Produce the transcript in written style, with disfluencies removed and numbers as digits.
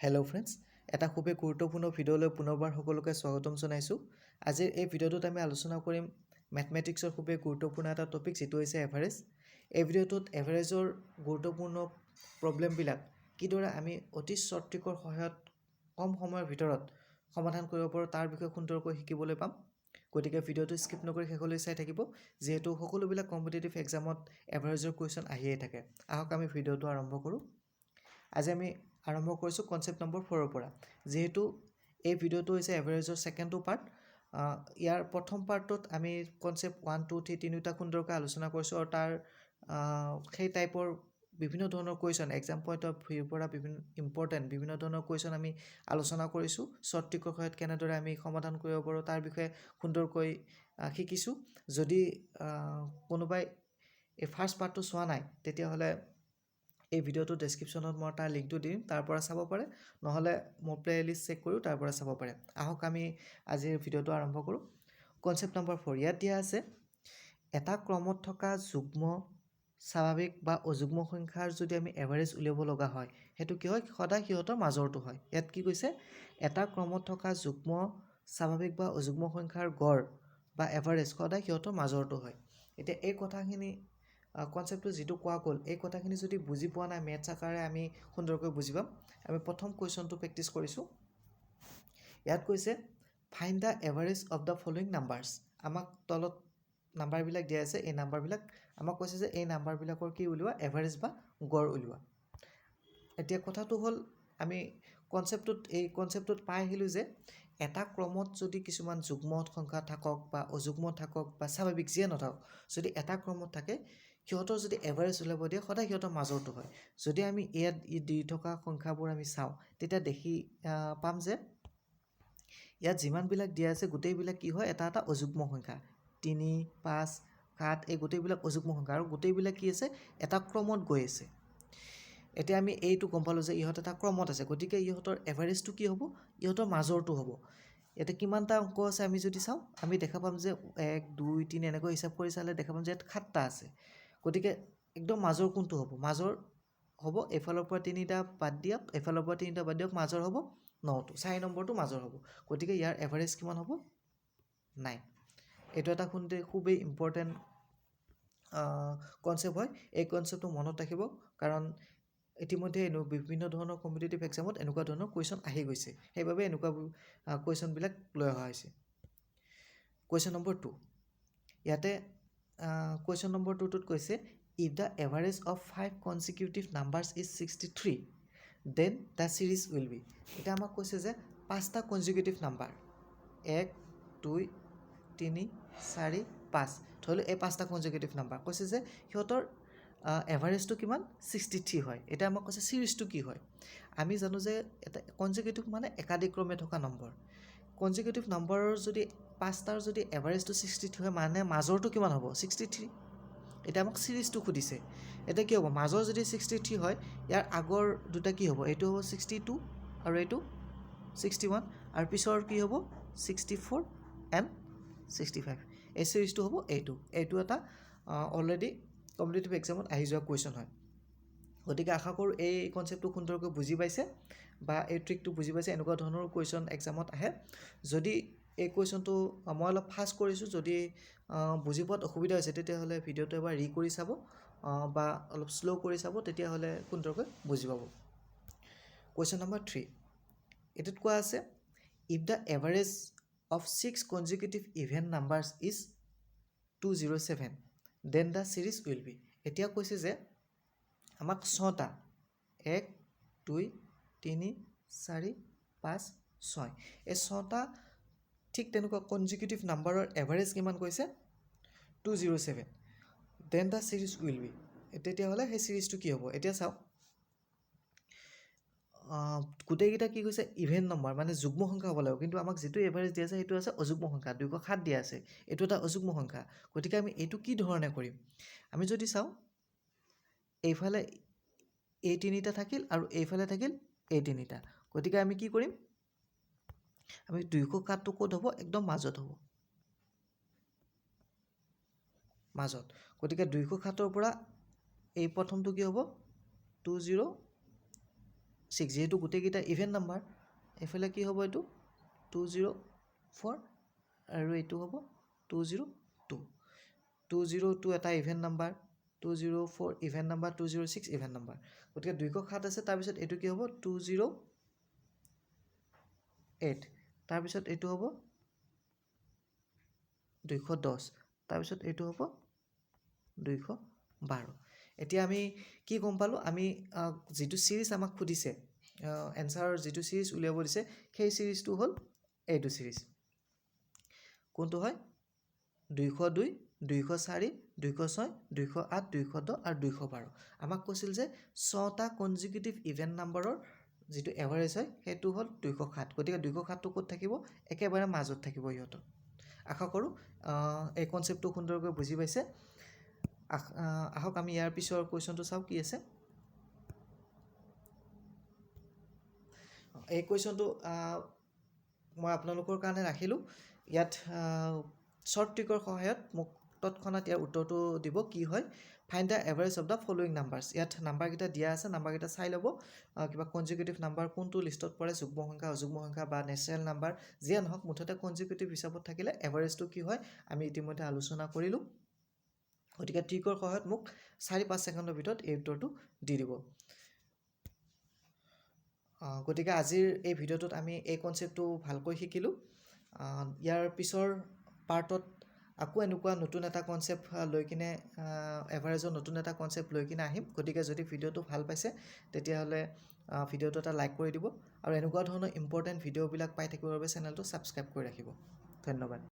Hello' friends, এটা খুবেই গুৰুত্বপূৰ্ণ ভিডিঅ'লৈ পুনৰবাৰ সকলোকে স্বাগতম জনাইছোঁ। আজিৰ এই ভিডিঅ'টোত আমি আলোচনা কৰিম মেথমেটিক্সৰ খুবেই গুৰুত্বপূৰ্ণ এটা টপিক, যিটো হৈছে এভাৰেজ। এই ভিডিঅ'টোত এভাৰেজৰ গুৰুত্বপূৰ্ণ প্ৰব্লেমবিলাক কিদৰে আমি অতি শ্বৰ্ট ট্ৰিকৰ সহায়ত কম সময়ৰ ভিতৰত সমাধান কৰিব পাৰোঁ তাৰ বিষয়ে সুন্দৰকৈ শিকিবলৈ পাম। গতিকে ভিডিঅ'টো স্কিপ নকৰি শেষলৈ চাই থাকিব, যিহেতু সকলোবিলাক কম্পিটিটিভ এক্সামত এভাৰেজৰ কুৱেশ্যন আহিয়ে থাকে। আহক আমি ভিডিঅ'টো আৰম্ভ কৰোঁ। আজি আমি আৰম্ভ কৰিছোঁ কনচেপ্ট নম্বৰ 4ৰ পৰা। যিহেতু এই ভিডিঅ'টো হৈছে এভাৰেজৰ ছেকেণ্ডটো পাৰ্ট, ইয়াৰ প্ৰথম পাৰ্টটোত আমি কনচেপ্ট 1, 2, 3 তিনিওটা সুন্দৰকৈ আলোচনা কৰিছোঁ আৰু তাৰ সেই টাইপৰ বিভিন্ন ধৰণৰ কুৱেশ্যন, এক্সাম পইণ্ট অফ ভিউৰ পৰা বিভিন্ন ধৰণৰ কুৱেশ্যন আমি আলোচনা কৰিছোঁ। শ্বৰ্ট ট্ৰিকৰ সহায়ত কেনেদৰে আমি সমাধান কৰিব পাৰোঁ তাৰ বিষয়ে সুন্দৰকৈ শিকিছোঁ। যদি কোনোবাই এই ফাৰ্ষ্ট পাৰ্টটো চোৱা নাই, তেতিয়াহ'লে এই ভিডিঅ'টো ডেছক্ৰিপশ্যনত মই তাৰ লিংকটো দিম, তাৰ পৰা চাব পাৰে, নহ'লে মোৰ প্লে'লিষ্ট চেক কৰিও তাৰ পৰা চাব পাৰে। আহক আমি আজিৰ ভিডিঅ'টো আৰম্ভ কৰোঁ। কনচেপ্ট নম্বৰ 4 ইয়াত দিয়া আছে, এটা ক্ৰমত থকা যুগ্ম, স্বাভাৱিক বা অযুগ্ম সংখ্যাৰ যদি আমি এভাৰেজ উলিয়াব লগা হয়, সেইটো কি হয়? সদায় সিহঁতৰ মাজৰটো হয়। ইয়াত কি কৈছে? এটা ক্ৰমত থকা যুগ্ম, স্বাভাৱিক বা অযুগ্ম সংখ্যাৰ গড় বা এভাৰেজ সদায় সিহঁতৰ মাজৰটো হয়। এতিয়া এই কথাখিনি কনচেপ্টটো যিটো কোৱা গ'ল, এই কথাখিনি যদি বুজি পোৱা নাই, মেথছ আকাৰে আমি সুন্দৰকৈ বুজি পাম। আমি প্ৰথম কুৱেশ্যনটো প্ৰেক্টিছ কৰিছোঁ। ইয়াত কৈছে find the average of the following numbers. আমাক তলত নাম্বাৰবিলাক দিয়া আছে, এই নাম্বাৰবিলাক আমাক কৈছে যে এই নাম্বাৰবিলাকৰ কি উলিওৱা? এভাৰেজ বা গড় উলিওৱা। এতিয়া কথাটো হ'ল, আমি এই কনচেপ্টটোত পাই আহিলোঁ যে এটা ক্ৰমত যদি কিছুমান যুগ্ম সংখ্যা থাকক বা অযুগ্ম থাকক বা স্বাভাৱিক যিয়ে নাথাকক, যদি এটা ক্ৰমত থাকে, সিহঁতৰ যদি এভাৰেজ উলিয়াব দিয়ে, সদায় সিহঁতৰ মাজৰটো হয়। যদি আমি ইয়াত দি থকা সংখ্যাবোৰ আমি চাওঁ, তেতিয়া দেখি পাম যে ইয়াত যিমানবিলাক দিয়া আছে গোটেইবিলাক কি হয়? এটা এটা অযুগ্ম সংখ্যা। 3, 5, 7 এই গোটেইবিলাক অযুগ্ম সংখ্যা, আৰু গোটেইবিলাক কি আছে? এটা ক্ৰমত গৈ আছে। এতিয়া আমি এইটো গম পালোঁ যে ইহঁত এটা ক্ৰমত আছে, গতিকে ইহঁতৰ এভাৰেজটো কি হ'ব? ইহঁতৰ মাজৰটো হ'ব। ইয়াতে কিমানটা অংক আছে আমি যদি চাওঁ, আমি দেখা পাম যে 1, 2, 3 এনেকৈ হিচাপ কৰি চালে দেখা পাম যে ইয়াত 7টা আছে। গতিকে একদম মাজৰ কোনটো হ'ব? মাজৰ হ'ব এইফালৰ পৰা 3টা বাদ দিয়ক, এইফালৰ পৰা 3টা বাদ দিয়ক, মাজৰ হ'ব 9টো। 4 নম্বৰটো মাজৰ হ'ব। গতিকে ইয়াৰ এভাৰেজ কিমান হ'ব? 9। এইটো এটা খুবেই ইম্পৰ্টেণ্ট কনচেপ্ট হয়। এই কনচেপ্টটো মনত ৰাখিব, কাৰণ ইতিমধ্যে বিভিন্ন ধৰণৰ কম্পিটিটিভ এক্সামত এনেকুৱা ধৰণৰ কুৱেশ্যন আহি গৈছে। সেইবাবে এনেকুৱা কুৱেশ্যনবিলাক লৈ অহা হৈছে। Question number 2। ইয়াতে কুৱেশ্যন নম্বৰ 2টোত কৈছে, if the average of 5 consecutive numbers is 63, then the series will be. এতিয়া আমাক কৈছে যে 5টা কনজিকিউটিভ নাম্বাৰ, 1, 2, 3, 4, 5, ধৰি লওক এই 5টা কনজিকিউটিভ নাম্বাৰ। কৈছে যে সিহঁতৰ এভাৰেজটো কিমান? 63 হয়। এতিয়া আমাক কৈছে ছিৰিজটো কি হয়? আমি জানো যে এটা কনজিকিউটিভ মানে একাদিক্ৰমে থকা নম্বৰ। কনজিকিউটিভ নম্বৰৰ যদি 5টাৰ যদি এভাৰেজটো 63 হয়, মানে মাজৰটো কিমান হ'ব? 63। এতিয়া আমাক ছিৰিজটো সুধিছে। এতিয়া কি হ'ব? মাজৰ যদি 63 হয়, ইয়াৰ আগৰ দুটা কি হ'ব? এইটো হ'ব 62 আৰু এইটো 61, আৰু পিছৰ কি হ'ব? 64 এণ্ড 65। এই ছিৰিজটো হ'ব এইটো এটা অলৰেডি কম্পিটিটিভ এক্সামত আহি যোৱা কুৱেশ্যন হয়। গতিকে আশা কৰোঁ এই কনচেপ্টটো সুন্দৰকৈ বুজি পাইছে বা এই ট্ৰিকটো বুজি পাইছে। এনেকুৱা ধৰণৰ কুৱেশ্যন এক্সামত আহে। যদি এই কুৱেশ্যনটো মই অলপ ফাষ্ট কৰিছোঁ, যদি বুজি পোৱাত অসুবিধা হৈছে, তেতিয়াহ'লে ভিডিঅ'টো এবাৰ কৰি চাব বা অলপ শ্ল' কৰি চাব, তেতিয়াহ'লে সুন্দৰকৈ বুজি পাব। Question number 3। এইটোত কোৱা আছে, if the average of 6 consecutive even numbers is 207, then the series will be. এতিয়া কৈছে যে আমাক 6টা, 1, 2, 3, 4, 5, 6, এই 6টা ঠিক তেনেকুৱা কনজিকিউটিভ নাম্বাৰৰ এভাৰেজ কিমান কৈছে? 207, then the series will be. তেতিয়াহ'লে সেই ছিৰিজটো কি হ'ব? এতিয়া চাওক, গোটেইকেইটা কি কৈছে? ইভেন নম্বৰ, মানে যুগ্ম সংখ্যা হ'ব লাগিব। কিন্তু আমাক যিটো এভাৰেজ দিয়া আছে সেইটো আছে অযুগ্ম সংখ্যা। 207 দিয়া আছে, এইটো এটা অযুগ্ম সংখ্যা। গতিকে আমি এইটো কি ধৰণে কৰিম? আমি যদি চাওঁ, এইফালে এই 3টা থাকিল আৰু এইফালে থাকিল এই 3টা। গতিকে আমি কি কৰিম? আমি 207টো ক'ত হ'ব? একদম মাজত হ'ব, মাজত। গতিকে 207ৰ পৰা এই প্ৰথমটো কি হ'ব? 6 যেহেতু গোটেইকেইটা ইভেন নাম্বাৰ এইফালে কি হ'ব এইটো 204 আৰু এইটো হ'ব 202 202 এটা even number 204 even number 206 even number গতিকে 207 আছে তাৰপিছত এইটো কি হ'ব 208 তাৰপিছত এইটো হ'ব 210 তাৰপিছত এইটো হ'ব 212 এতিয়া আমি কি গম পালোঁ আমি যিটো সিৰিজ আমাক খুদিছে এনসাৰৰ যিটো সিৰিজ উলিয়াব দিছে সেই সিৰিজটো হ'ল এইটো সিৰিজ কোনটো হয় 202 204 206 208 210 আৰু 212 আমাক কৈছিল যে 6টা কনজিকিউটিভ ইভেন নাম্বাৰৰ যিটো এভাৰেজ হয় সেইটো হ'ল 207 গতিকে 207টো ক'ত থাকিব একেবাৰে মাজত থাকিব ইহঁতৰ আশা কৰোঁ এই কনসেপ্টটো সুন্দৰকৈ বুজি পাইছে আহক আমি ইয়াৰ পিছৰ কুৱেশ্যনটো চাওঁ কি আছে এই কুৱেশ্যনটো মই আপোনালোকৰ কাৰণে ৰাখিলোঁ ইয়াত শ্বৰ্ট ট্ৰিকৰ সহায়ত মোক তৎক্ষণাত ইয়াৰ উত্তৰটো দিব কি হয় find the average of the following numbers ইয়াত নাম্বাৰকেইটা দিয়া আছে নাম্বাৰকেইটা চাই ল'ব কিবা কনজিকিউটিভ নাম্বাৰ কোনটো লিষ্টত পৰে যুগ্ম সংখ্যা অযুগ্ম সংখ্যা বা নেচাৰেল নাম্বাৰ যিয়ে নহওক মুঠতে কনজিকিউটিভ হিচাপত থাকিলে এভাৰেজটো কি হয় আমি ইতিমধ্যে আলোচনা কৰিলোঁ গতিকে ট্ৰিকৰ সহায়ত মোক 4-5 ছেকেণ্ডৰ ভিতৰত এই উত্তৰটো দি দিব গতিকে আজিৰ এই ভিডিঅ'টোত আমি এই কনসেপ্টটো ভালকৈ শিকিলোঁ ইয়াৰ পিছৰ পাৰ্টত আকৌ এনেকুৱা নতুন এটা কনসেপ্ট লৈ কিনে এভাৰেজৰ নতুন এটা কনসেপ্ট লৈ কিনে আহিম গতিকে যদি ভিডিঅ'টো ভাল পাইছে তেতিয়াহ'লে ভিডিঅ'টো এটা লাইক কৰি দিব আৰু এনেকুৱা ধৰণৰ ইম্পৰ্টেণ্ট ভিডিঅ'বিলাক পাই থাকিবৰ বাবে চেনেলটো ছাবস্ক্ৰাইব কৰি ৰাখিব ধন্যবাদ